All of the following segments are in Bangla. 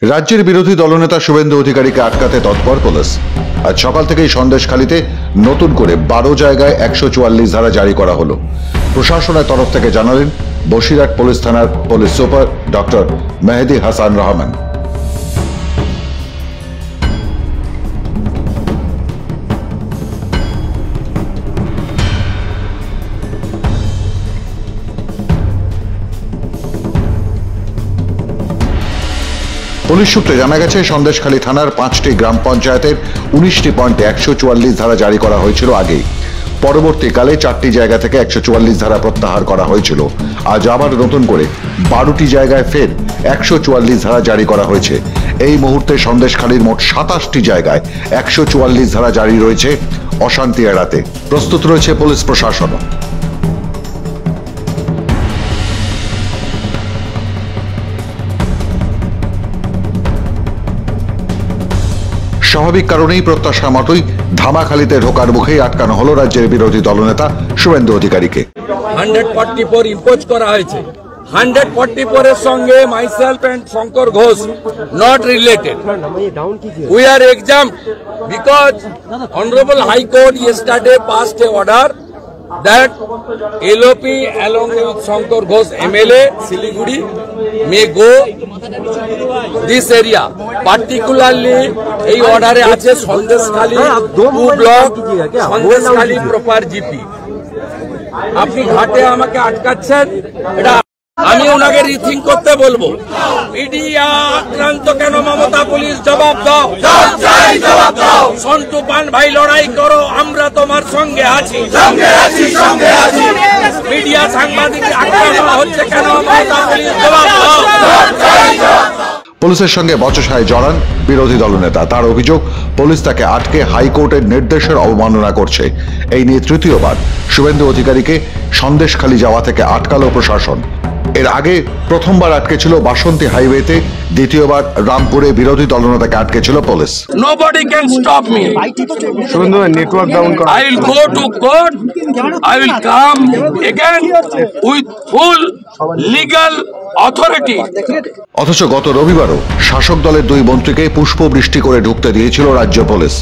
রাজ্যের বিরোধী দলনেতা শুভেন্দু অধিকারীকে আটকাতে তৎপর পুলিশ। আজ সকাল থেকেই সন্দেশখালীতে নতুন করে 12 জায়গায় 144 ধারা জারি করা হলো। প্রশাসনের তরফ থেকে জানালেন বসিরহাট পুলিশ থানার police super doctor Mehedi Hasan Rahman. Police সূত্রে জানা গেছে, সন্দেশখালী থানার 5টি গ্রাম পঞ্চায়েতের 19টি পয়েন্টে 144 ধারা জারি করা হয়েছিল আগে। পরবর্তীকালে 4টি জায়গা থেকে 144 ধারা প্রত্যাহার করা হয়েছিল। আজ আবার নতুন করে 12টি জায়গায় ফের 144 ধারা জারি করা হয়েছে। এই মুহূর্তে সন্দেশখালীর মোট 27টি জায়গায় 144 ধারা জারি রয়েছে। অশান্তি এড়াতে প্রস্তুত রয়েছে পুলিশ প্রশাসন। স্বাভাবিক কারণেই প্রত্যাশা মতোই ধামাখালীতে ঢোকার মুখেই আটকানো হলো রাজ্যের বিরোধী দলনেতা শুভেন্দু অধিকারীকে। 144 ইম্পোজ করা হয়েছে। 144 এর সঙ্গে myself and Shankar Ghosh not related. We are exempt because Honorable High Court yesterday passed a order that LOP along with Shankar Ghosh MLA Siliguri may go this area, particularly এই অর্ডারে আছে Sandeshkhali 2 block, Sandeshkhali proper GP. আপনি ঘাটে আমাকে আটকাচ্ছেন, এটা আমি ওনাকে রিথিঙ্ক করতে বলবো। মিডিয়া আক্রান্ত কেন? মমতা পুলিশ জবাব দাও। সন্টু পান ভাই লড়াই করো, আমরা তোমার সঙ্গে আছি। মিডিয়া সাংবাদিক আক্রান্ত হচ্ছে কেন? মমতা পুলিশ জবাব দাও। পুলিশের সঙ্গে বচসায় জড়ান বিরোধী দলনেতা। তার অভিযোগ, পুলিশ তাকে আটকে হাইকোর্টের নির্দেশের অবমাননা করছে। এই নিয়ে তৃতীয়বার শুভেন্দু অধিকারীকে সন্দেশখালী যাওয়া থেকে আটকালো প্রশাসন। এর আগে প্রথমবার আটকে ছিল বাসন্তী হাইওয়েতে, দ্বিতীয়বার রামপুরে বিরোধী দলনেতাকে আটকে ছিল police. Nobody can stop me. Suvendu network down করো। I will go to court. I will come again with full legal authority. অথচ গত রবিবারও শাসক দলের 2 মন্ত্রীকে পুষ্পবৃষ্টি করে ঢুকতে দিয়েছিল রাজ্য পুলিশ।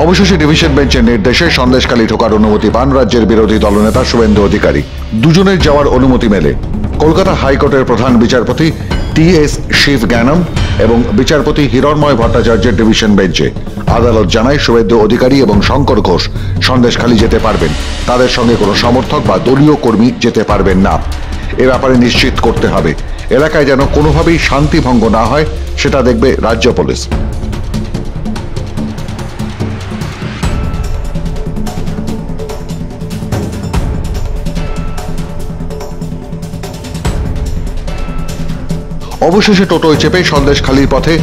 অবশেষে ডিভিশন বেঞ্চের নির্দেশে সন্দেশখালী ঢোকার অনুমতি পান রাজ্যের বিরোধী দলনেতা শুভেন্দু অধিকারী। দুজনের যাওয়ার অনুমতি মেলে কলকাতা হাইকোর্টের প্রধান বিচারপতি TS শিব জ্ঞানম এবং বিচারপতি হিরণময় ভট্টাচার্যের ডিভিশন বেঞ্চে। আদালত জানায়, শুভেন্দু অধিকারী এবং শঙ্কর ঘোষ সন্দেশখালী যেতে পারবেন, তাদের সঙ্গে কোনো সমর্থক বা দলীয় কর্মী যেতে পারবেন না। এ ব্যাপারে নিশ্চিত করতে হবে, এলাকায় যেন কোনোভাবেই শান্তি ভঙ্গ না হয়, সেটা দেখবে রাজ্য পুলিশ। অবশেষে টোটোয় চেপে সন্দেশখালীর পথে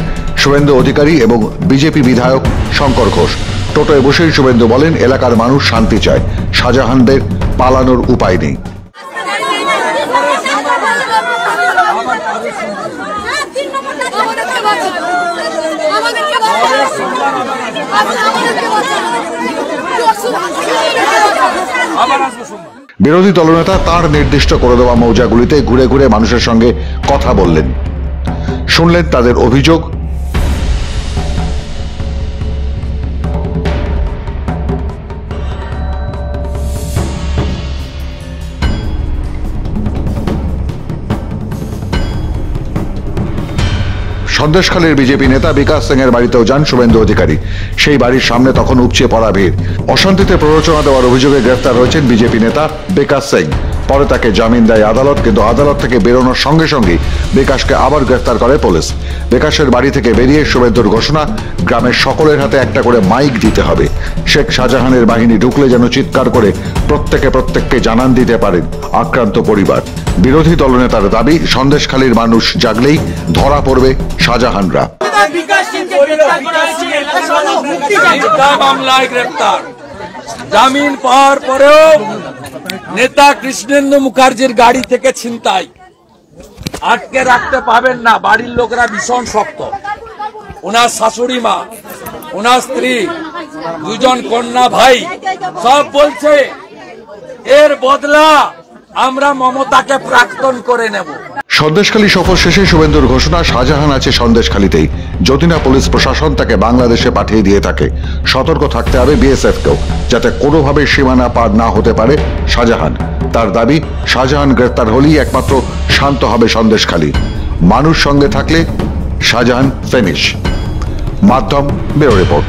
শুভেন্দু অধিকারী এবং বিজেপি বিধায়ক শঙ্কর ঘোষ। টোটোয় বসেই শুভেন্দু বলেন, এলাকার মানুষ শান্তি চায়, শাহজাহানদের পালানোর উপায় নেই। বিরোধী দলনেতা তার নির্দিষ্ট করে দেওয়া মৌজাগুলিতে ঘুরে ঘুরে মানুষের সঙ্গে কথা বললেন, শুনলেন তাদের অভিযোগ। সন্দেশখালীর বিজেপি নেতা বিকাশ সিং এর বাড়িতেও যান শুভেন্দু অধিকারী। সেই বাড়ির সামনে তখন উপচে পড়া ভিড়। অশান্তিতে প্ররোচনা দেওয়ার অভিযোগে গ্রেফতার হয়েছেন বিজেপি নেতা বিকাশ সিং। পরে তাকে জামিন দেয় আদালত, কিন্তু আদালত থেকে বেরোনোর সঙ্গে সঙ্গে বিকাশকে আবার গ্রেফতার করে পুলিশ। বিকাশের বাড়ি থেকে বেরিয়ে শুভেন্দুর ঘোষণা, গ্রামের সকলের হাতে একটা করে মাইক দিতে হবে। শেখ শাহজাহানের বাহিনী ঢুকলে যেন চিৎকার করে প্রত্যেককে জানান দিতে পারেন আক্রান্ত পরিবার। বিরোধী দলনেতার দাবি, সন্দেশখালীর মানুষ জাগলেই ধরা পড়বে শাহজাহানরা। মামলায় গ্রেফতার, জামিন পাওয়ার পরেও নেতা কৃষ্ণেন্দু মুখার্জির গাড়ি থেকে ছিনতাই। আটকে রাখতে পাবেন না, বাড়ির লোকরা ভীষণ শক্ত। ওনার শাশুড়ি মা, ওনার স্ত্রী, 2 জন কন্যা ভাই সব বলছে এর বদলা আমরা মমতাকে প্রাক্তন করে নেব। সন্দেশখালী সফর শেষে শুভেন্দুর ঘোষণা, শাহজাহান আছে সন্দেশখালীতেই, যদি না পুলিশ প্রশাসন তাকে বাংলাদেশে পাঠিয়ে দিয়ে থাকে। সতর্ক থাকতে হবে বিএসএফকেও, যাতে কোনোভাবে সীমানা পার না হতে পারে শাহজাহান। তার দাবি, শাহজাহান গ্রেপ্তার হলেই একমাত্র শান্ত হবে সন্দেশখালী। মানুষ সঙ্গে থাকলে শাহজাহান ফেনিশ। মাধ্যম ব্যুরো রিপোর্ট।